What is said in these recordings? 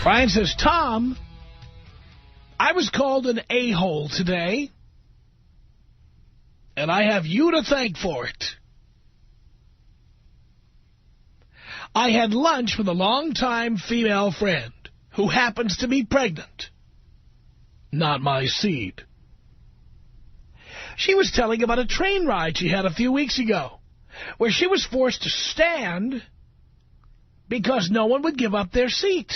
Brian says, Tom, I was called an a-hole today, and I have you to thank for it. I had lunch with a longtime female friend who happens to be pregnant. Not my seed. She was telling about a train ride she had a few weeks ago, where she was forced to stand because no one would give up their seat.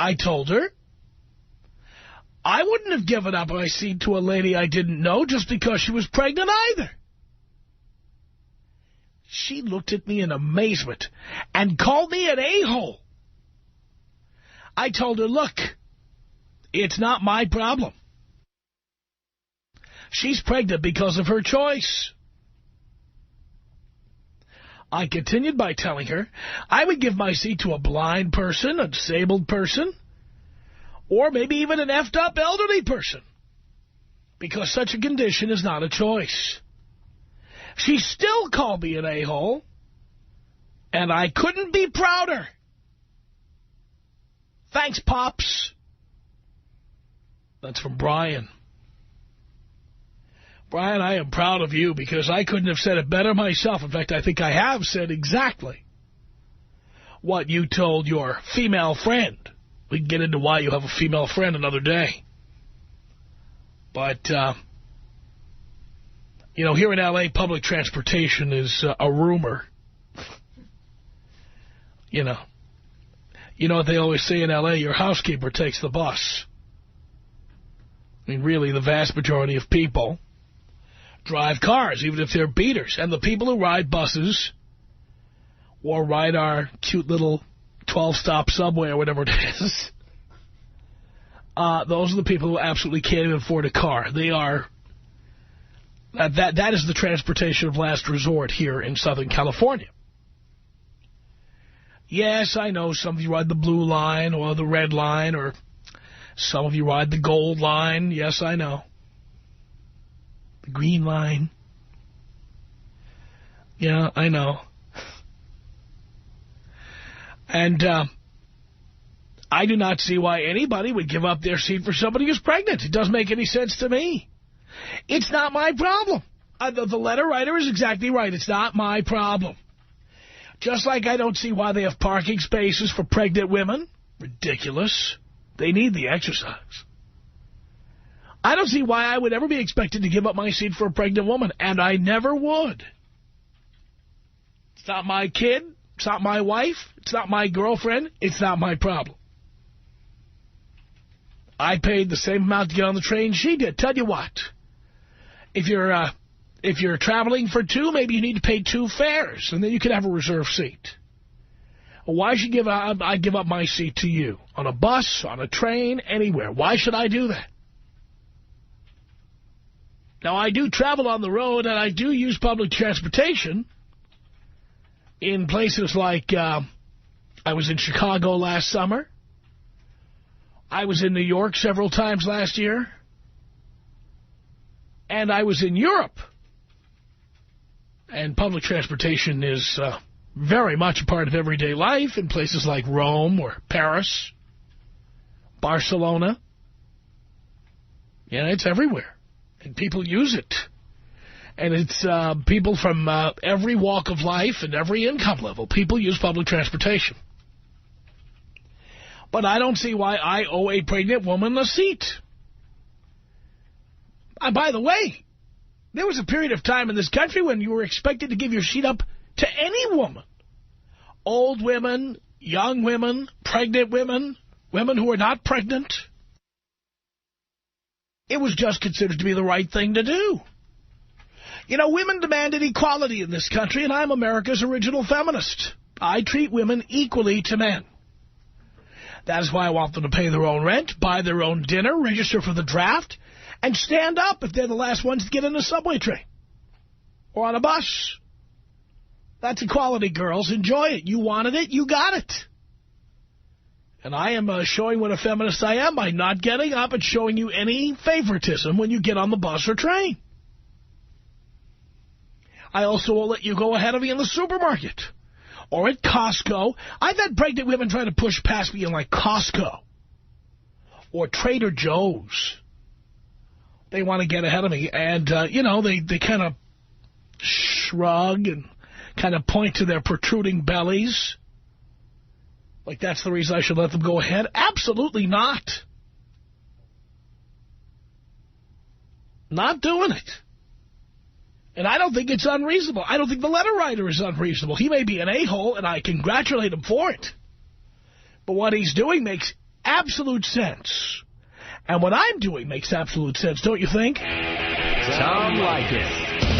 I told her I wouldn't have given up my seat to a lady I didn't know just because she was pregnant either. She looked at me in amazement and called me an a-hole. I told her, look, it's not my problem. She's pregnant because of her choice. I continued by telling her I would give my seat to a blind person, a disabled person, or maybe even an effed-up elderly person, because such a condition is not a choice. She still called me an a-hole, and I couldn't be prouder. Thanks, Pops. That's from Brian. Brian, I am proud of you because I couldn't have said it better myself. In fact, I think I have said exactly what you told your female friend. We can get into why you have a female friend another day. But, you know, here in L.A., public transportation is a rumor. You know what they always say in L.A., your housekeeper takes the bus. I mean, really, the vast majority of people drive cars, even if they're beaters. And the people who ride buses or ride our cute little 12-stop subway or whatever it is, those are the people who absolutely can't even afford a car. They are, that is the transportation of last resort here in Southern California. Yes, I know some of you ride the blue line or the red line, or some of you ride the gold line. Yes, I know. The green line. Yeah, I know. And I do not see why anybody would give up their seat for somebody who's pregnant. It doesn't make any sense to me. It's not my problem. The letter writer is exactly right. It's not my problem. Just like I don't see why they have parking spaces for pregnant women. Ridiculous. They need the exercise. I don't see why I would ever be expected to give up my seat for a pregnant woman, and I never would. It's not my kid. It's not my wife. It's not my girlfriend. It's not my problem. I paid the same amount to get on the train she did. Tell you what, if you're traveling for two, maybe you need to pay 2 fares, and then you can have a reserve seat. Why should I give up my seat to you? On a bus, on a train, anywhere. Why should I do that? Now, I do travel on the road, and I do use public transportation in places like I was in Chicago last summer. I was in New York several times last year. And I was in Europe. And public transportation is very much a part of everyday life in places like Rome or Paris, Barcelona. Yeah, it's everywhere. And people use it. And it's people from every walk of life and every income level. People use public transportation. But I don't see why I owe a pregnant woman a seat. By the way, there was a period of time in this country when you were expected to give your seat up to any woman. Old women, young women, pregnant women, women who are not pregnant. It was just considered to be the right thing to do. You know, women demanded equality in this country, and I'm America's original feminist. I treat women equally to men. That is why I want them to pay their own rent, buy their own dinner, register for the draft, and stand up if they're the last ones to get in a subway train or on a bus. That's equality, girls. Enjoy it. You wanted it, you got it. And I am showing what a feminist I am by not getting up and showing you any favoritism when you get on the bus or train. I also will let you go ahead of me in the supermarket or at Costco. I've had pregnant women trying to push past me in, like, Costco or Trader Joe's. They want to get ahead of me, and, you know, they kind of shrug and kind of point to their protruding bellies. Like that's the reason I should let them go ahead? Absolutely not. Not doing it. And I don't think it's unreasonable. I don't think the letter writer is unreasonable. He may be an a-hole, and I congratulate him for it. But what he's doing makes absolute sense. And what I'm doing makes absolute sense, don't you think? Tom Leykis.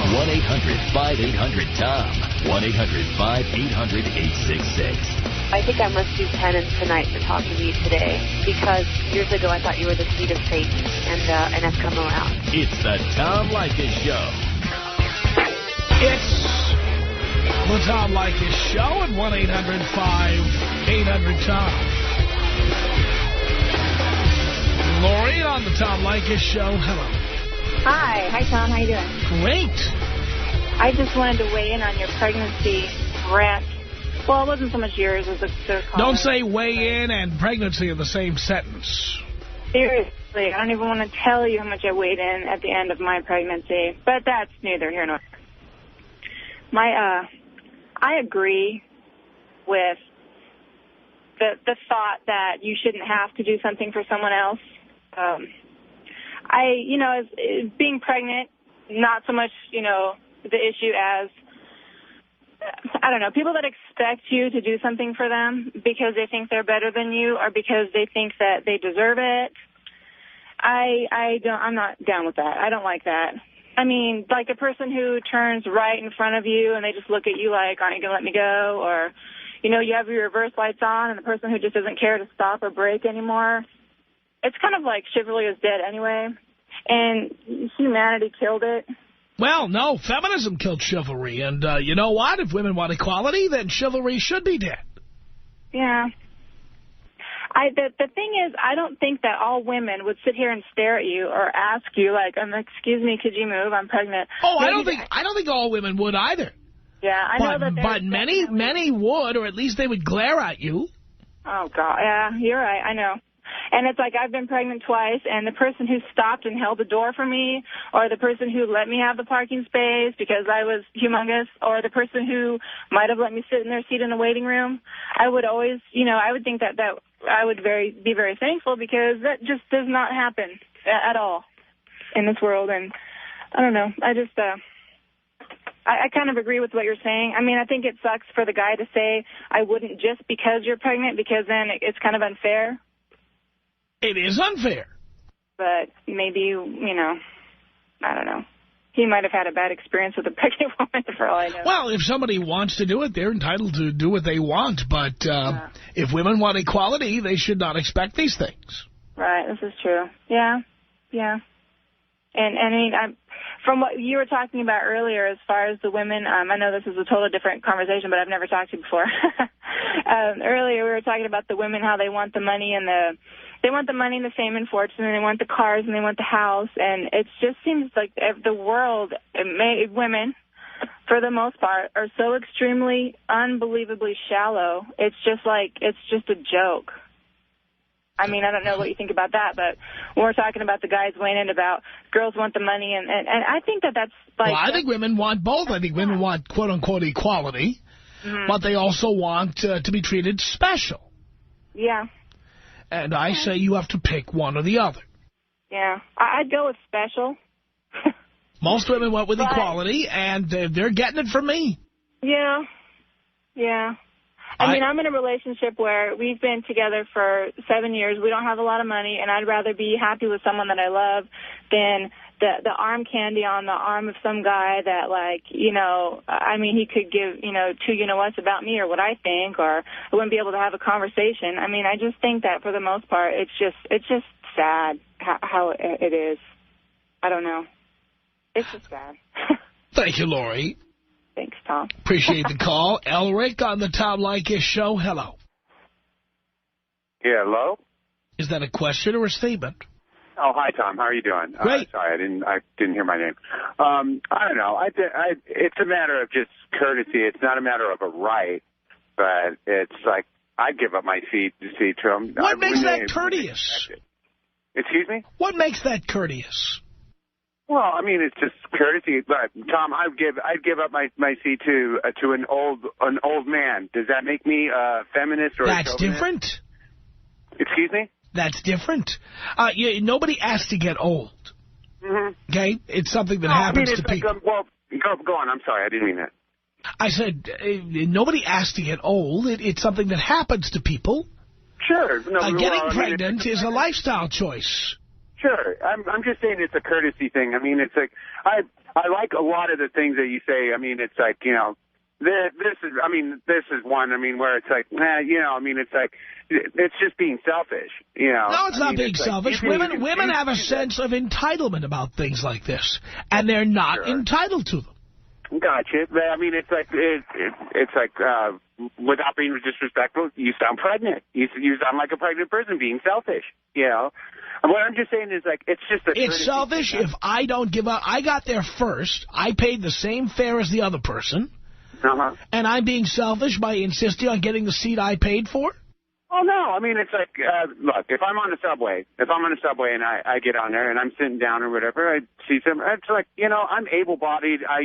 1-800-5800-TOM. 1-800-5800-866. I think I must do penance tonight for talking to you today, because years ago I thought you were the seed of Satan, and I've come around. It's the Tom Leykis Show. It's the Tom Leykis Show at 1-800-5800-TOM. Lori on the Tom Leykis Show. Hello. Hi. Hi, Tom. How you doing? Great. I just wanted to weigh in on your pregnancy rant. Well, it wasn't so much yours as the Don't say weigh in and pregnancy in the same sentence. Seriously, I don't even want to tell you how much I weighed in at the end of my pregnancy. But that's neither here nor there. I agree with the thought that you shouldn't have to do something for someone else. As being pregnant, not so much, the issue as, I don't know, people that expect you to do something for them because they think they're better than you or because they think that they deserve it. I'm not down with that. I don't like that. I mean, like a person who turns right in front of you and they just look at you like, aren't you going to let me go? Or, you have your reverse lights on and the person who just doesn't care to stop or brake anymore. It's kind of like chivalry is dead anyway. And humanity killed it. Well, no, feminism killed chivalry. And you know what? If women want equality, then chivalry should be dead. Yeah. The thing is, I don't think that all women would sit here and stare at you or ask you, like, excuse me, could you move? I'm pregnant. Oh, I don't think all women would either. Yeah, I know that. But many would, or at least they would glare at you. Oh, God. Yeah, you're right. I know. And it's like I've been pregnant twice, and the person who stopped and held the door for me, or the person who let me have the parking space because I was humongous, or the person who might have let me sit in their seat in the waiting room, I would always, I would think that I would be very thankful because that just does not happen at all in this world. And I don't know. I kind of agree with what you're saying. I mean, I think it sucks for the guy to say I wouldn't just because you're pregnant, because then it's kind of unfair. It is unfair. But maybe, I don't know. He might have had a bad experience with a pregnant woman for all I know. Well, if somebody wants to do it, they're entitled to do what they want. But if women want equality, they should not expect these things. Right, this is true. Yeah. And I mean, from what you were talking about earlier, as far as the women, I know this is a totally different conversation, but I've never talked to you before. Earlier, we were talking about the women, how they want the money and they want the money and the fame and fortune, and they want the cars and they want the house, and it just seems like the world, women, for the most part, are so extremely, unbelievably shallow. It's just a joke. I mean, I don't know what you think about that, but when we're talking about the guys weighing in about girls want the money, and I think that's like... Well, I think women want both. I think women want, quote-unquote, equality, but they also want to be treated special. Yeah. And I say you have to pick one or the other. Yeah. I'd go with special. Most women went with equality, and they're getting it from me. Yeah. I mean, I'm in a relationship where we've been together for 7 years. We don't have a lot of money, and I'd rather be happy with someone that I love than the arm candy on the arm of some guy that, like, I mean, he could give, two you-know-whats about me or what I think, or I wouldn't be able to have a conversation. I mean, I just think that for the most part, it's just sad how it is. I don't know. It's just sad. Thank you, Lori. Thanks, Tom. Appreciate the call. Elric on the Tom Leykis Show. Hello. Yeah, hello? Is that a question or a statement? Oh, hi, Tom. How are you doing? Great. Sorry, I didn't hear my name. I don't know. It's a matter of just courtesy. It's not a matter of a right, but it's like I'd give up my seat to him. What makes that courteous? Excuse me? What makes that courteous? Well, I mean, it's just courtesy. But Tom, I'd give up my seat to an old man. Does that make me a feminist or That's a chauvinist? different. Excuse me? That's different. Nobody asks to get old. Mm-hmm. Okay? It's something that happens to people. Go on. I'm sorry. I didn't mean that. I said, nobody asks to get old. It's something that happens to people. Sure. No, Getting pregnant is a lifestyle choice. Sure. I'm just saying it's a courtesy thing. I mean, it's like, I like a lot of the things that you say. I mean, it's like, this is one, where it's like, it's like, it's just being selfish, No, it's not being selfish. Women have a sense of entitlement about things like this, and they're not entitled to them. Gotcha. But, it's like, it's like, without being disrespectful, you sound pregnant. You sound like a pregnant person being selfish, And what I'm just saying is, like, it's just It's selfish if I don't give up. I got there first. I paid the same fare as the other person. Uh-huh. And I'm being selfish by insisting on getting the seat I paid for? Oh, no. It's like, look, if I'm on the subway and I get on there and I'm sitting down or whatever, I see some, it's like, I'm able-bodied. I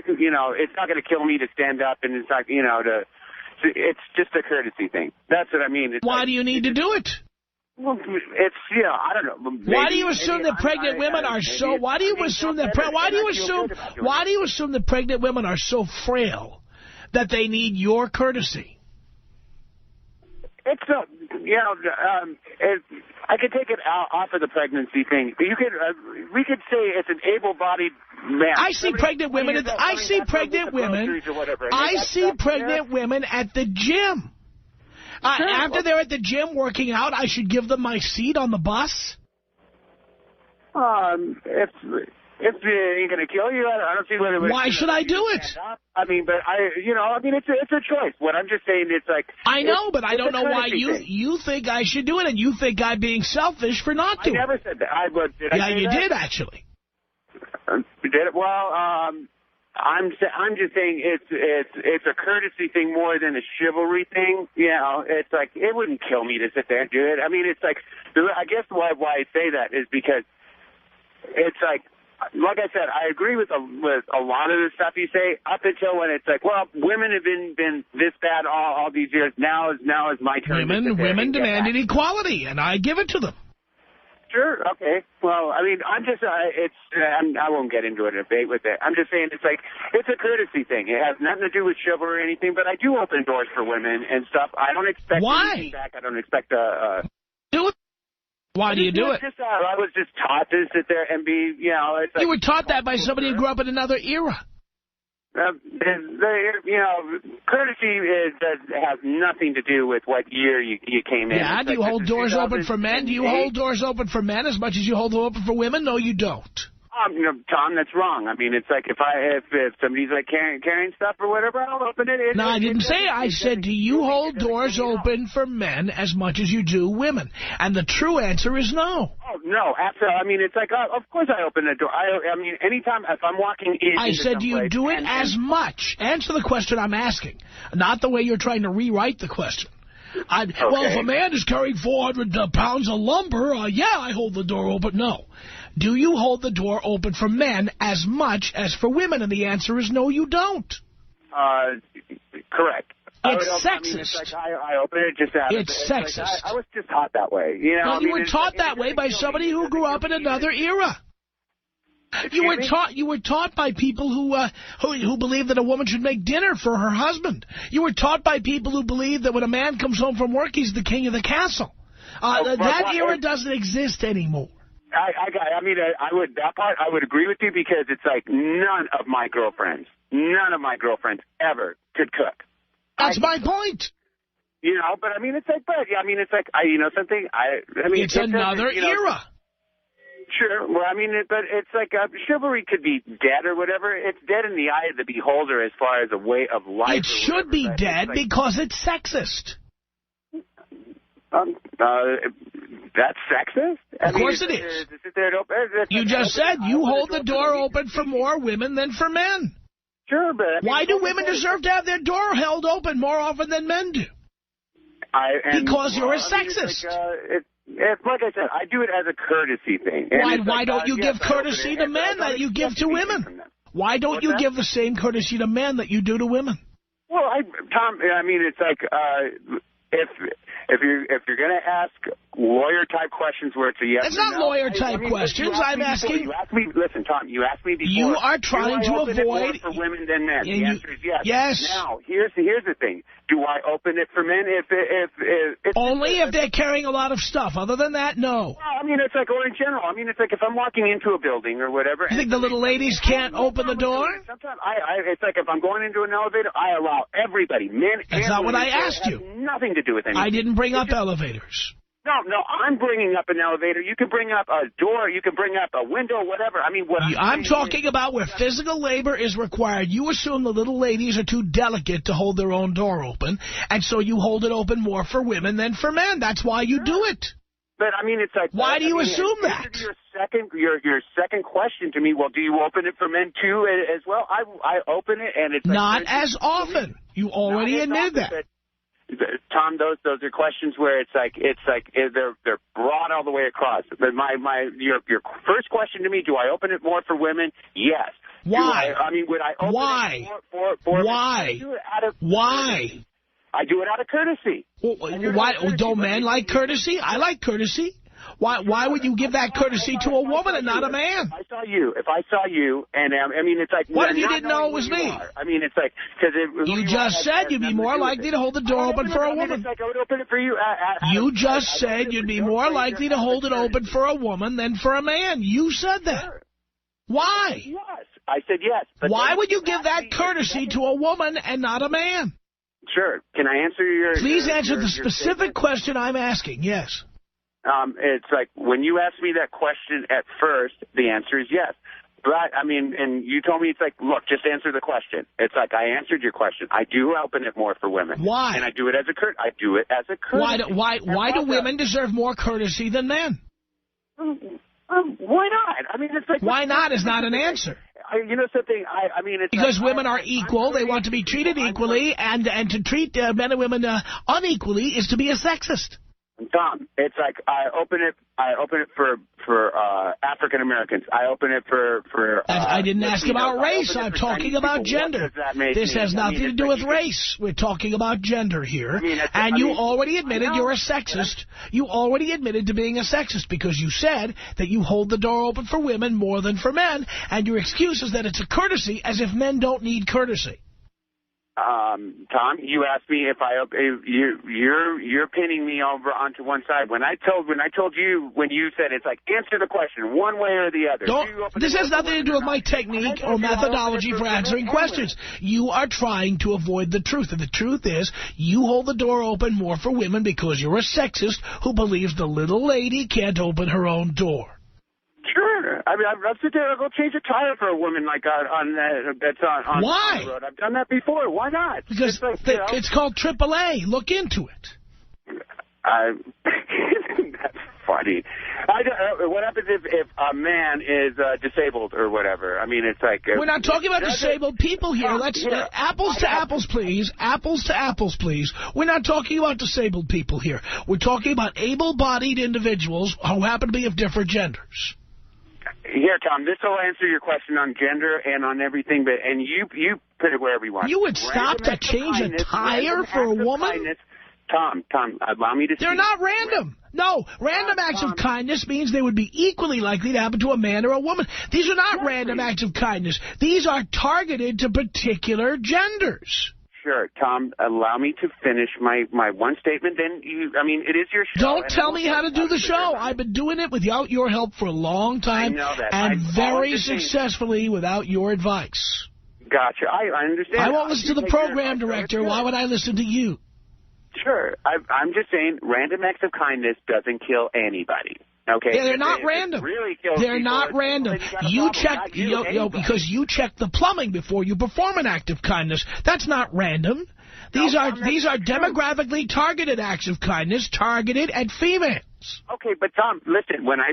could, it's not going to kill me to stand up, and it's like, it's just a courtesy thing. That's what I mean. Why do you need to do it? Well, it's, I don't know. Maybe, why do you assume that pregnant women are so? Why do you assume that? Why do you assume that pregnant women are so frail that they need your courtesy? It's I could take it off of the pregnancy thing. We could say it's an able-bodied man. I see pregnant women. I see pregnant women at the gym. After they're at the gym working out, I should give them my seat on the bus? If it ain't going to kill you, I don't see whether... Why should I do it? It's a choice. What I'm just saying, it's like... I know, but I don't know why you think I should do it, and you think I'm being selfish for not doing it. I never said that. Yeah, you did, actually. Did it? Well, I'm just saying it's a courtesy thing more than a chivalry thing. It's like it wouldn't kill me to sit there and do it. It's like, I guess why I say that is because it's like I said, I agree with a lot of the stuff you say up until when it's like, well, women have been this bad all these years. Now is my turn. Women demanded equality, and I give it to them. Sure. Okay. Well, I'm just, I won't get into a debate with it. I'm just saying it's like, it's a courtesy thing. It has nothing to do with chivalry or anything, but I do open doors for women and stuff. I don't expect anything back. I don't expect do it. Why do you do it? I was just taught to sit there and be, it's like, you were taught that by somebody who grew up in another era. Courtesy has nothing to do with what year you came in. Yeah, do you hold doors open for men? Do you hold doors open for men as much as you hold them open for women? No, you don't. Tom, that's wrong. It's like if somebody's like carrying stuff or whatever, I'll open it. No, I didn't say it. I said, do you hold doors open for men as much as you do women? And the true answer is no. Oh, no, absolutely. It's like, of course I open the door. Anytime if I'm walking in. I said, do you do it as much? Answer the question I'm asking, not the way you're trying to rewrite the question. Okay. Well, if a man is carrying 400 pounds of lumber, yeah, I hold the door open. No. Do you hold the door open for men as much as for women? And the answer is no, you don't. Correct. It's sexist. It's like I open it just out. It's sexist. Like I was just taught that way. Well, you were taught that way by somebody who grew up in another era. You were taught by people who believe that a woman should make dinner for her husband. You were taught by people who believe that when a man comes home from work, he's the king of the castle. That era doesn't exist anymore. I would agree with you because it's like none of my girlfriends ever could cook. That's my point. But it's like, something. It's another era. Sure. Well, but it's like chivalry could be dead or whatever. It's dead in the eye of the beholder as far as a way of life. It should be dead because it's sexist. That's sexist? Of course it is. You just said you hold the door open for more women than for men. Sure, but... Why do women deserve to have their door held open more often than men do? Because you're a sexist. Like I said, I do it as a courtesy thing. Why don't you give courtesy to men that you give to women? Why don't you give the same courtesy to men that you do to women? Well, Tom, I mean, it's like if you're going to ask lawyer-type questions where it's a yes or no. It's not lawyer-type questions. I'm asking... You asked me, listen, Tom, you asked me before. You are trying to avoid... more for women than men? The answer is yes. Yes. Now, here's the thing. Do I open it for men if only if they're carrying a lot of stuff. Other than that, no. Well, I mean, it's like, or in general. I mean, it's like if I'm walking into a building or whatever. You think the little ladies can't open the door? Sometimes it's like if I'm going into an elevator, I allow everybody, men and women. That's not what I asked you. Nothing to do with anything. I didn't bring up elevators. No, I'm bringing up an elevator. You can bring up a door. You can bring up a window, whatever. I mean, I'm talking about where physical labor is required. You assume the little ladies are too delicate to hold their own door open, and so you hold it open more for women than for men. That's why you do it. But, I mean, it's like... Why do you assume that? Your second question to me, well, do you open it for men, too, as well? I open it, and it's... Not as often. You already admitted that. Tom, those are questions where it's like they're broad all the way across. But your first question to me, do I open it more for women? Yes. Why? Would I open it more for Why? Why? I do it out of courtesy. Why don't men like courtesy? I like courtesy. Why would you give that courtesy to a woman and not a man? If I saw you, and I mean, it's like... What if you didn't know it was me? I mean, it's like... You just said you'd be more likely to hold the door open for a woman. It's like I would open it for you. You just said you'd be more likely to hold it open for a woman than for a man. You said that. Why? Yes. I said yes. Why would you give that courtesy to a woman and not a man? Sure. Can I answer your... Please answer the specific question I'm asking. Yes. It's like when you asked me that question at first, the answer is yes. But, I mean, and you told me it's like, look, just answer the question. It's like I answered your question. I do open it more for women. Why? And I do it as a courtesy. Why do women deserve more courtesy than men? Why not? I mean, it's like... Why not is not an answer. You know something? I mean, it's because women are equal. They want to be treated equally, and to treat men and women unequally is to be a sexist. Tom, it's like I open it for African Americans. I open it for I didn't ask about race. I'm talking about gender. This has nothing to do with race. We're talking about gender here. And you already admitted you're a sexist. You already admitted to being a sexist because you said that you hold the door open for women more than for men, and your excuse is that it's a courtesy, as if men don't need courtesy. Tom, you asked me if you're pinning me over onto one side. When I told you, when you said it's like answer the question one way or the other. This has nothing to do with my technique or methodology for answering questions. You are trying to avoid the truth, and the truth is you hold the door open more for women because you're a sexist who believes the little lady can't open her own door. Sure. I mean, I'll sit there and go change a tire for a woman like that's on Why? the road. I've done that before. Why not? Because it's called AAA. Look into it. That's funny. What happens if a man is disabled or whatever? I mean, it's like... We're not talking about disabled people here. Let's apples to apples, please. Apples to apples, please. We're not talking about disabled people here. We're talking about able-bodied individuals who happen to be of different genders. Here, Tom, this will answer your question on gender and on everything, and you put it wherever you want. You would stop to change a tire for a woman? Tom, allow me to They're not random. No, random acts of kindness means they would be equally likely to happen to a man or a woman. These are not random acts of kindness. These are targeted to particular genders. Sure, Tom, allow me to finish my one statement. Then, it is your show. Don't tell me how to do the show. I've been doing it without your help for a long time. I know that. And very successfully without your advice. Gotcha. I understand. I won't listen to the program director. Why would I listen to you? Sure. I'm just saying random acts of kindness doesn't kill anybody. Okay. Yeah, they're not random. They're not random. You check, because you check the plumbing before you perform an act of kindness. That's not random. These are demographically targeted acts of kindness targeted at females. Okay, but Tom, listen. When I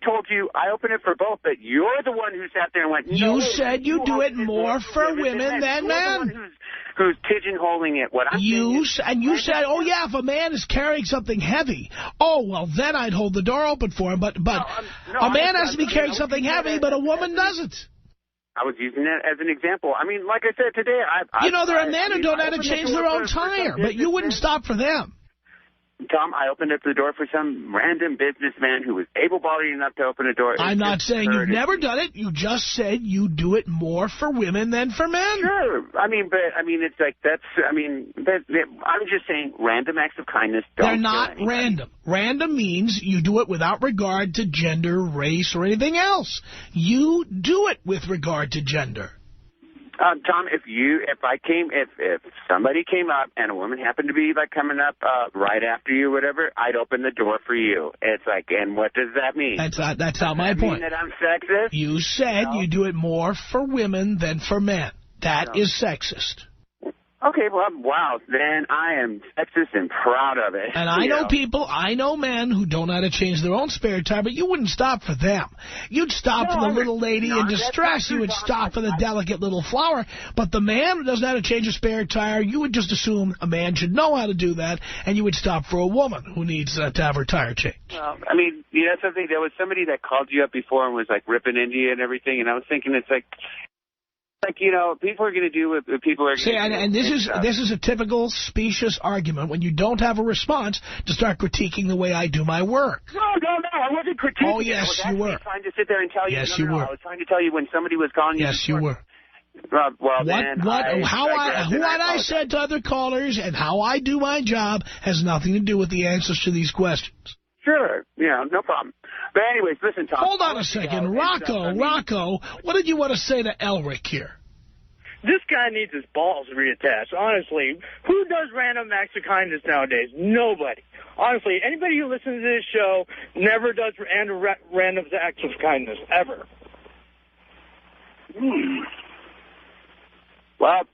told you I open it for both, but you're the one who sat there and went. You said you do it more for women than men. Who's pigeonholing it? What you said, oh yeah, if a man is carrying something heavy, oh well, then I'd hold the door open for him. But a man has to be carrying something heavy, but a woman doesn't. I was using that as an example. I mean, like I said today, there are men who don't know how to change their own tire, but you wouldn't stop for them. Tom, I opened up the door for some random businessman who was able-bodied enough to open a door. I'm not saying you've never done it. You just said you do it more for women than for men. Sure. It's like I'm just saying random acts of kindness don't They're not random. Random means you do it without regard to gender, race, or anything else. You do it with regard to gender. Tom, if somebody came up and a woman happened to be like coming up right after you, whatever, I'd open the door for you. It's like, and what does that mean? That's not my point. Mean that I'm sexist? You said you do it more for women than for men. That is sexist. Okay, well, wow, then I am sexist and proud of it. And I know men who don't know how to change their own spare tire, but you wouldn't stop for them. You'd stop for the little lady in distress. You would stop for the delicate little flower. But the man who doesn't know how to change a spare tire, you would just assume a man should know how to do that, and you would stop for a woman who needs to have her tire changed. Well, I mean, you know something? There was somebody that called you up before and was, like, ripping into you and everything, and I was thinking it's like... people are going to do what people are going to do. And this is a typical specious argument when you don't have a response to start critiquing the way I do my work. No, I wasn't critiquing. Oh, yes, you were. Trying to sit there and tell you. Yes, you were. I was trying to tell you when somebody was calling you. Yes, you were. Who I said to other callers and how I do my job has nothing to do with the answers to these questions. Sure. Yeah, no problem. But anyways, listen, Tom. Hold on a second. Rocco, what did you want to say to Elric here? This guy needs his balls reattached, honestly. Who does random acts of kindness nowadays? Nobody. Honestly, anybody who listens to this show never does random acts of kindness, ever. Well,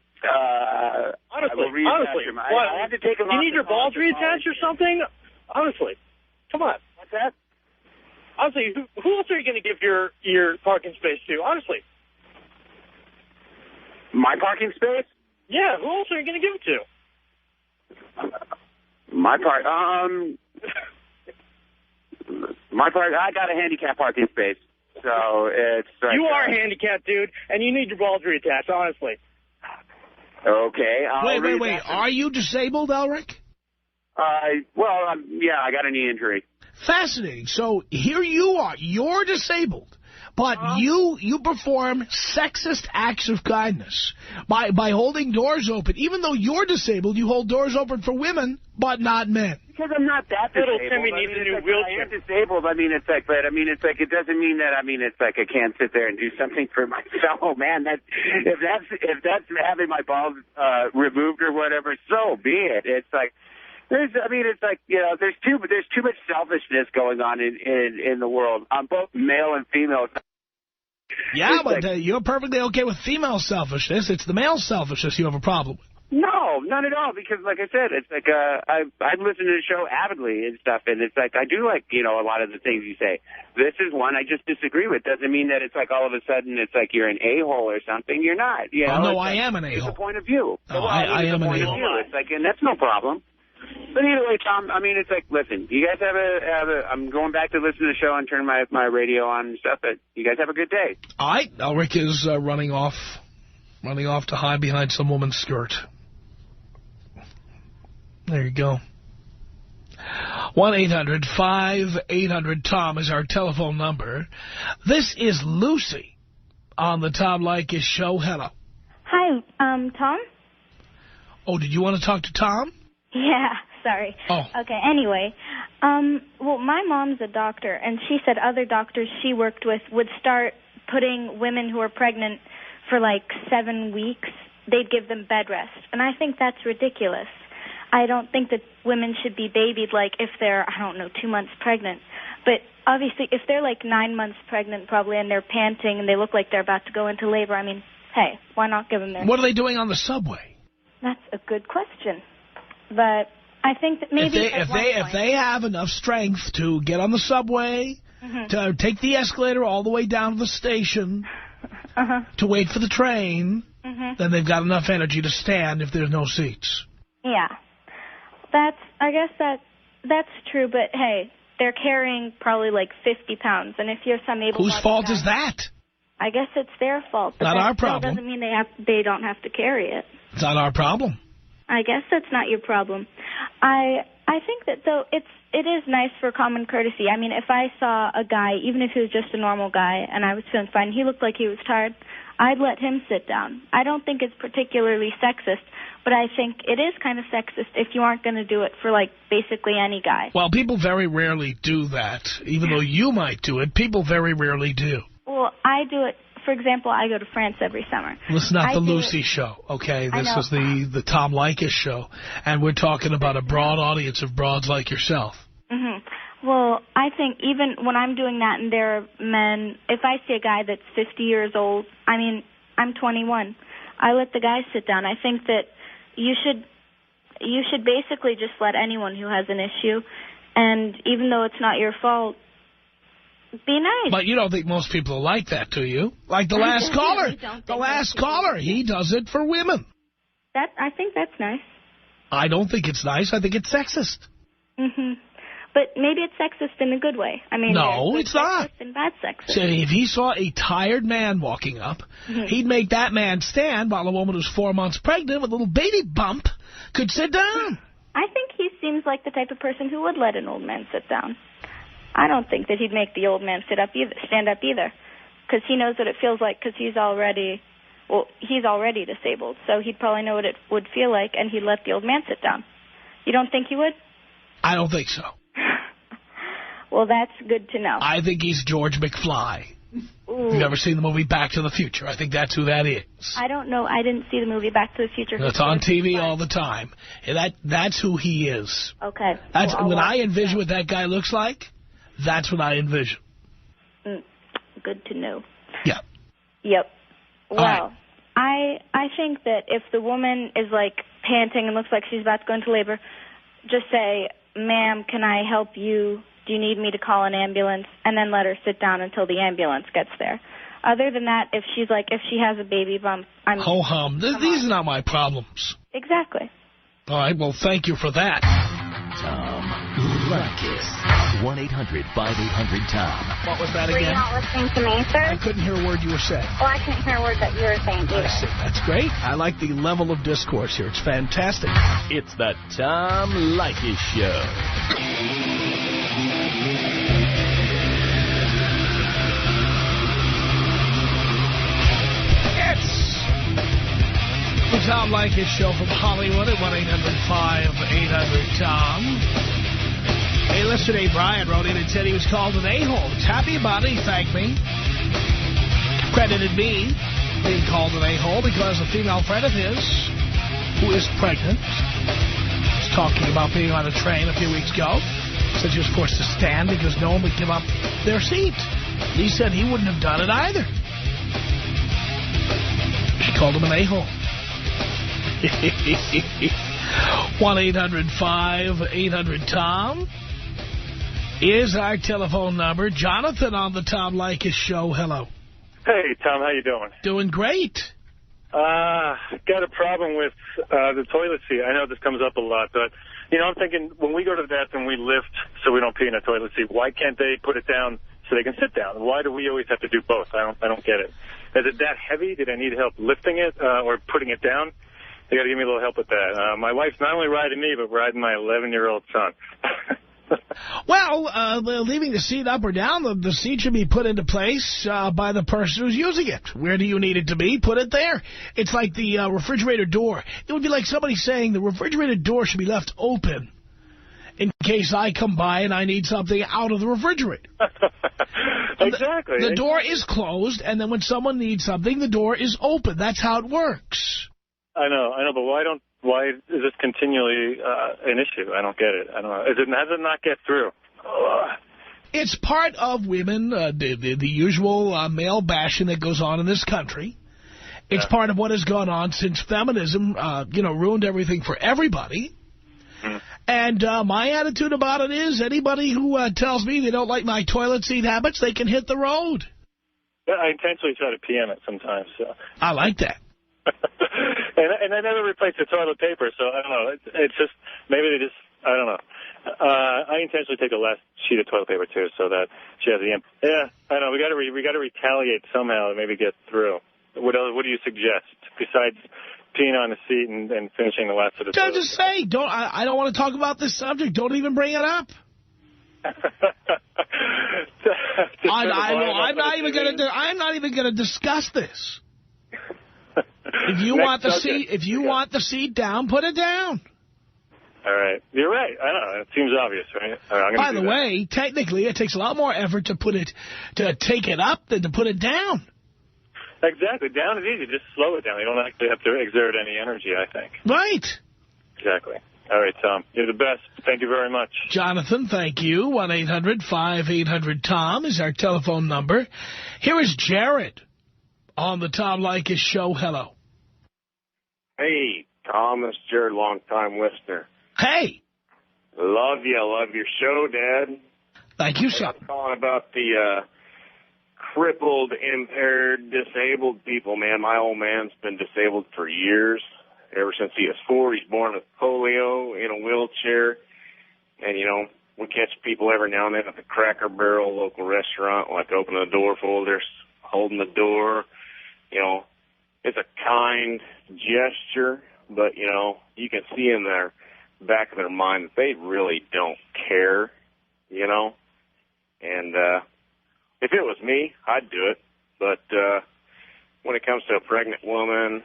honestly, I had to take you need your balls reattached or something? Honestly. Come on. What's that? Honestly, who else are you going to give your parking space to? Honestly. My parking space? Yeah, who else are you going to give it to? My part, I got a handicap parking space. So it's... Like, you are handicapped, dude, and you need your balls reattached, honestly. Okay. Wait. Are you disabled, Elric? Yeah, I got a knee injury. Fascinating. So here you are. You're disabled. But you perform sexist acts of kindness by holding doors open. Even though you're disabled, you hold doors open for women, but not men. Because I'm not that disabled. Little Timmy needs a new wheelchair. I am disabled. It doesn't mean that. I can't sit there and do something for my fellow man. If that's having my balls removed or whatever, so be it. It's like. There's too much selfishness going on in the world on both male and female. Yeah, but you're perfectly okay with female selfishness. It's the male selfishness you have a problem with. No, not at all. Because, like I said, it's like I listen to the show avidly and stuff, and it's like I do like a lot of the things you say. This is one I just disagree with. Doesn't mean that it's like all of a sudden it's like you're an a-hole or something. You're not. No, I am an a-hole. It's a point of view. I am an a-hole. It's like, and that's no problem. But either way, Tom, it's like, listen, you guys have I'm going back to listen to the show and turn my radio on and stuff, but you guys have a good day. All right. Elric is running off to hide behind some woman's skirt. There you go. 1-800-5800-TOM is our telephone number. This is Lucy on the Tom Leykis Show. Hello. Hi, Tom? Oh, did you want to talk to Tom? Yeah, sorry. Oh. Okay, anyway, well, my mom's a doctor, and she said other doctors she worked with would start putting women who are pregnant for like 7 weeks. They'd give them bed rest, and I think that's ridiculous. I don't think that women should be babied like if they're, 2 months pregnant. But obviously, if they're like 9 months pregnant probably and they're panting and they look like they're about to go into labor, hey, why not give them their... What are they doing on the subway? That's a good question. But I think that maybe if they have enough strength to get on the subway, to take the escalator all the way down to the station, to wait for the train, then they've got enough energy to stand if there's no seats. Yeah. I guess that's true, but hey, they're carrying probably like 50 pounds, and if you're some able-bodied Whose fault guy, is that? I guess it's their fault. But not that our still problem. Doesn't mean they don't have to carry it. It's not our problem. I guess that's not your problem. I think that, though, it is nice for common courtesy. I mean, if I saw a guy, even if he was just a normal guy, and I was feeling fine, he looked like he was tired, I'd let him sit down. I don't think it's particularly sexist, but I think it is kind of sexist if you aren't going to do it for, like, basically any guy. Well, people very rarely do that. Even though you might do it, people very rarely do. Well, I do it. For example, I go to France every summer. This is not the Lucy Show, okay? This is the Tom Leykis Show, and we're talking about a broad audience of broads like yourself. Well, I think even when I'm doing that and there are men, if I see a guy that's 50 years old, I mean, I'm 21, I let the guy sit down. I think that you should basically just let anyone who has an issue, and even though it's not your fault, be nice. But you don't think most people are like that, do you? Like the last caller. The last caller, he does it for women. I think that's nice. I don't think it's nice. I think it's sexist. But maybe it's sexist in a good way. I mean, no, it's not. And bad sexist. So if he saw a tired man walking up, he'd make that man stand while a woman who's 4 months pregnant with a little baby bump could sit down. I think he seems like the type of person who would let an old man sit down. I don't think that he'd make the old man stand up either, because he knows what it feels like, because he's already disabled, so he'd probably know what it would feel like, and he'd let the old man sit down. You don't think he would? I don't think so. Well, that's good to know. I think he's George McFly. Ooh. You've ever seen the movie Back to the Future? I think that's who that is. I don't know. I didn't see the movie Back to the Future. It's on TV all the time. That's who he is. Okay. That's when I envision what that guy looks like. That's what I envision. Good to know. Yeah. Yep. Well, right. I think that if the woman is, like, panting and looks like she's about to go into labor, just say, ma'am, can I help you? Do you need me to call an ambulance? And then let her sit down until the ambulance gets there. Other than that, if she has a baby bump, ho-hum. These are not my problems. Exactly. All right, well, thank you for that. Tom Leykis. 1-800-5800-TOM. What was that again? Were you not listening to me, sir? I couldn't hear a word you were saying. Well, I couldn't hear a word that you were saying either. I see. That's great. I like the level of discourse here. It's fantastic. It's the Tom Leykis Show. The Tom Leykis Show from Hollywood at 1-800-5800-TOM. Hey, yesterday Brian wrote in and said he was called an a-hole. He's happy about it. He thanked me. Credited me being called an a-hole because a female friend of his, who is pregnant, was talking about being on a train a few weeks ago. Said she was forced to stand because no one would give up their seat. He said he wouldn't have done it either. She called him an a-hole. 1-800-5800-TOM is our telephone number. Jonathan on the Tom Leykis Show. Hello. Hey, Tom. How you doing? Doing great. Got a problem with the toilet seat. I know this comes up a lot, but, you know, I'm thinking when we go to the bathroom, we lift so we don't pee in a toilet seat. Why can't they put it down so they can sit down? Why do we always have to do both? I don't get it. Is it that heavy? Did I need help lifting it or putting it down? They got to give me a little help with that. My wife's not only riding me, but riding my 11-year-old son. Well, leaving the seat up or down, the seat should be put into place by the person who's using it. Where do you need it to be? Put it there. It's like the refrigerator door. It would be like somebody saying the refrigerator door should be left open in case I come by and I need something out of the refrigerator. Exactly. The door is closed, and then when someone needs something, the door is open. That's how it works. I know, but why is this continually an issue? I don't get it. I don't know. How does it not get through? Ugh. It's part of women, the usual male bashing that goes on in this country. It's part of what has gone on since feminism, ruined everything for everybody. And my attitude about it is anybody who tells me they don't like my toilet seat habits, they can hit the road. I intentionally try to PM it sometimes. So. I like that. and I never replace the toilet paper, so I don't know. It's just, maybe they just, I don't know. I intentionally take the last sheet of toilet paper, too, so that she has the end. Yeah, I know. We got to retaliate somehow and maybe get through. What do you suggest, besides peeing on the seat and finishing the last of the toilet? Just say, I don't want to talk about this subject. Don't even bring it up. I'm not even going to discuss this. If you want the seat down, put it down. All right. You're right. I know. It seems obvious, right? By the way, technically, it takes a lot more effort to take it up than to put it down. Exactly. Down is easy. Just slow it down. You don't actually have to exert any energy, I think. Right. Exactly. All right, Tom. You're the best. Thank you very much. Jonathan, thank you. 1-800-5800-TOM is our telephone number. Here is Jared on the Tom Leykis Show. Hello. Hey, Tom. This is Jared, long-time listener. Hey. Love you. Love your show, Dad. Thank you, sir. I'm calling about the crippled, impaired, disabled people, man. My old man's been disabled for years. Ever since he was 4, he's born with polio, in a wheelchair. And, you know, we catch people every now and then at the Cracker Barrel local restaurant, like opening the door for they're holding the door. You know, it's a kind gesture, but, you know, you can see in their back of their mind that they really don't care, you know. And if it was me, I'd do it. But when it comes to a pregnant woman,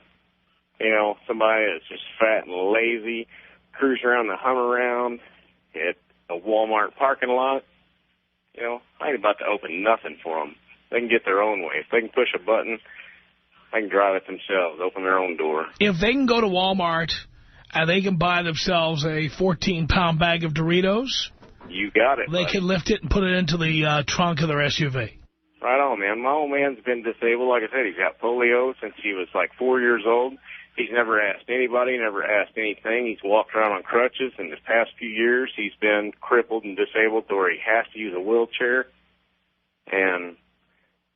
you know, somebody that's just fat and lazy, cruise around the hum around at a Walmart parking lot, you know, I ain't about to open nothing for them. They can get their own way. If they can push a button, they can drive it themselves, open their own door. If they can go to Walmart and they can buy themselves a 14-pound bag of Doritos, you got it. They can lift it and put it into the trunk of their SUV. Right on, man. My old man's been disabled. Like I said, he's got polio since he was like 4 years old. He's never asked anybody, never asked anything. He's walked around on crutches. In the past few years, he's been crippled and disabled to where he has to use a wheelchair. And,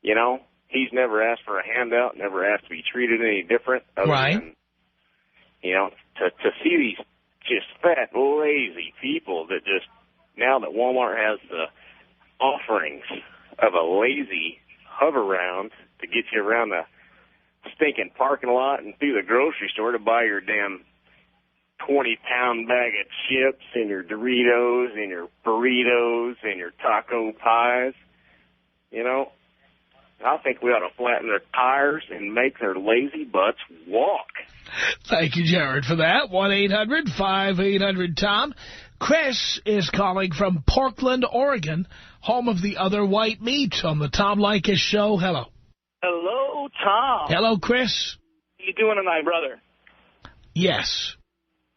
you know, he's never asked for a handout, never asked to be treated any different. Right. Than, you know, to see these just fat, lazy people that just, now that Walmart has the offerings of a lazy hover-round to get you around the stinking parking lot and through the grocery store to buy your damn 20-pound bag of chips and your Doritos and your burritos and your taco pies. You know, I think we ought to flatten their tires and make their lazy butts walk. Thank you, Jared, for that. 1-800-5800-TOM. Chris is calling from Portland, Oregon, home of the other white meat on the Tom Leykis Show. Hello. Hello, Tom. Hello, Chris. How you doing tonight, brother? Yes.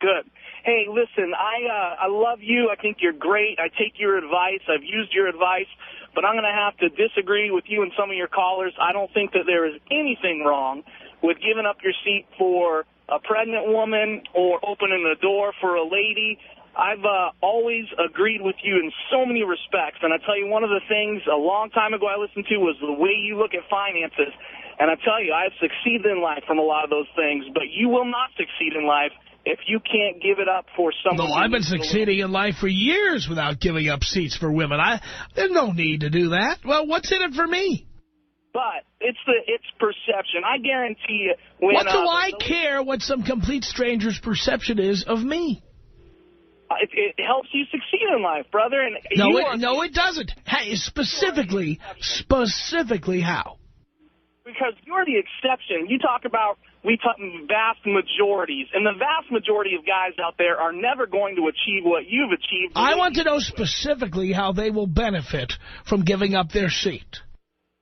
Good. Hey, listen, I love you. I think you're great. I take your advice. I've used your advice. But I'm going to have to disagree with you and some of your callers. I don't think that there is anything wrong with giving up your seat for a pregnant woman or opening a door for a lady. I've always agreed with you in so many respects. And I tell you, one of the things a long time ago I listened to was the way you look at finances. And I tell you, I've succeeded in life from a lot of those things. But you will not succeed in life if you can't give it up for someone. No, I've been succeeding in life for years without giving up seats for women. There's no need to do that. Well, what's in it for me? But it's perception. I guarantee you. What do I care what some complete stranger's perception is of me? It helps you succeed in life, brother. And no, it doesn't. Hey, specifically how? Because you're the exception. You talk about vast majorities, and the vast majority of guys out there are never going to achieve what you've achieved. I want to know specifically how they will benefit from giving up their seat.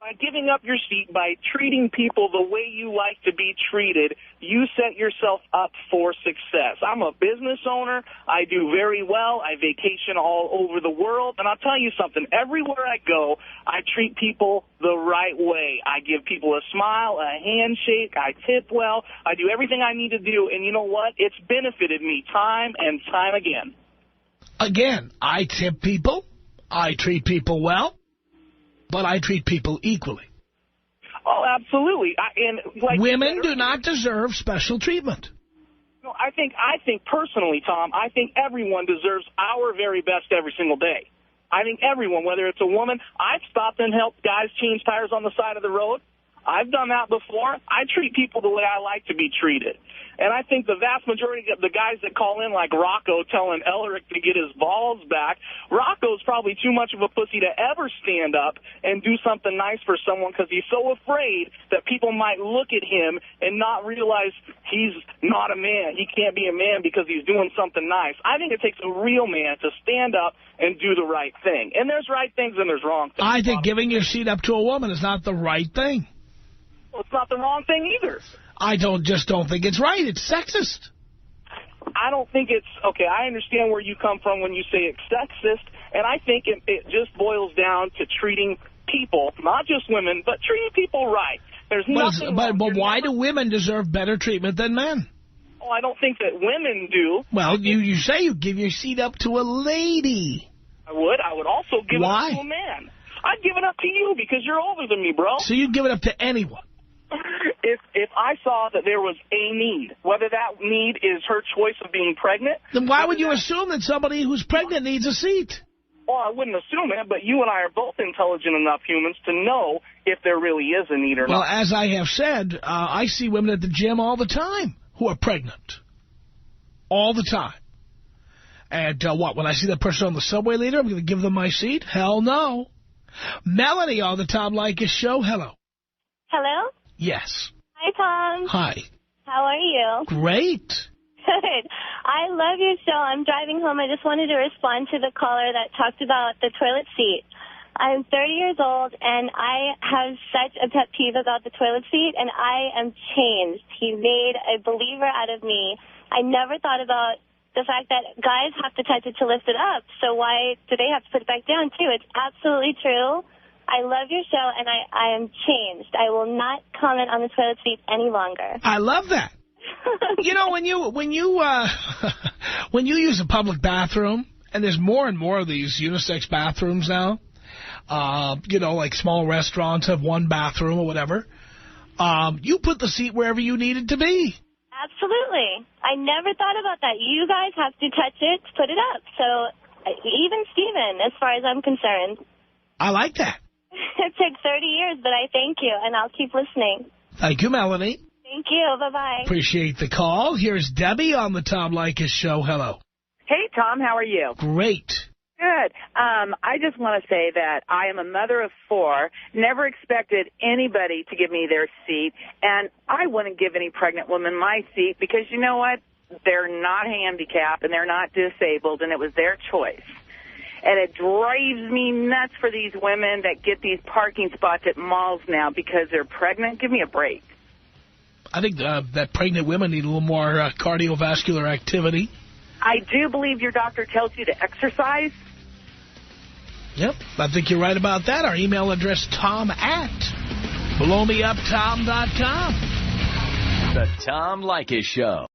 By giving up your seat, by treating people the way you like to be treated, you set yourself up for success. I'm a business owner. I do very well. I vacation all over the world. And I'll tell you something. Everywhere I go, I treat people the right way. I give people a smile, a handshake. I tip well. I do everything I need to do. And you know what? It's benefited me time and time again. Again, I tip people. I treat people well. But I treat people equally. Oh, absolutely. Women do not deserve special treatment. No, I think personally, Tom, I think everyone deserves our very best every single day. I think everyone, whether it's a woman, I've stopped and helped guys change tires on the side of the road. I've done that before. I treat people the way I like to be treated. And I think the vast majority of the guys that call in, like Rocco telling Ellerick to get his balls back, Rocco's probably too much of a pussy to ever stand up and do something nice for someone because he's so afraid that people might look at him and not realize he's not a man. He can't be a man because he's doing something nice. I think it takes a real man to stand up and do the right thing. And there's right things and there's wrong things. I think giving your seat up to a woman is not the right thing. Well, it's not the wrong thing either. I just don't think it's right. It's sexist. I don't think it's... Okay, I understand where you come from when you say it's sexist, and I think it just boils down to treating people, not just women, but treating people right. There's nothing wrong. But why do women deserve better treatment than men? Oh, I don't think that women do. Well, you say you give your seat up to a lady. I would. I would also give it up to a man. I'd give it up to you because you're older than me, bro. So you'd give it up to anyone? If I saw that there was a need, whether that need is her choice of being pregnant... Then why would you assume that somebody who's pregnant needs a seat? Well, I wouldn't assume it, but you and I are both intelligent enough humans to know if there really is a need or not. Well, as I have said, I see women at the gym all the time who are pregnant. All the time. And when I see that person on the subway later, I'm going to give them my seat? Hell no. Melanie on the Tom Leykis Show. Hello. Hello? Yes. Hi, Tom. Hi. How are you? Great. Good. I love your show. I'm driving home. I just wanted to respond to the caller that talked about the toilet seat. I'm 30 years old, and I have such a pet peeve about the toilet seat, and I am changed. He made a believer out of me. I never thought about the fact that guys have to touch it to lift it up, so why do they have to put it back down, too? It's absolutely true. I love your show, and I am changed. I will not comment on the toilet seat any longer. I love that. You know, when you use a public bathroom, and there's more and more of these unisex bathrooms now, you know, like small restaurants have one bathroom or whatever, you put the seat wherever you need it to be. Absolutely. I never thought about that. You guys have to touch it to put it up. So even Steven, as far as I'm concerned. I like that. It took 30 years, but I thank you, and I'll keep listening. Thank you, Melanie. Thank you. Bye-bye. Appreciate the call. Here's Debbie on the Tom Leykis Show. Hello. Hey, Tom. How are you? Great. Good. I just want to say that I am a mother of 4, never expected anybody to give me their seat, and I wouldn't give any pregnant woman my seat because you know what? They're not handicapped and they're not disabled, and it was their choice. And it drives me nuts for these women that get these parking spots at malls now because they're pregnant. Give me a break. I think that pregnant women need a little more cardiovascular activity. I do believe your doctor tells you to exercise. Yep, I think you're right about that. Our email address, tom@blowmeuptom.com. The Tom Leykis Show.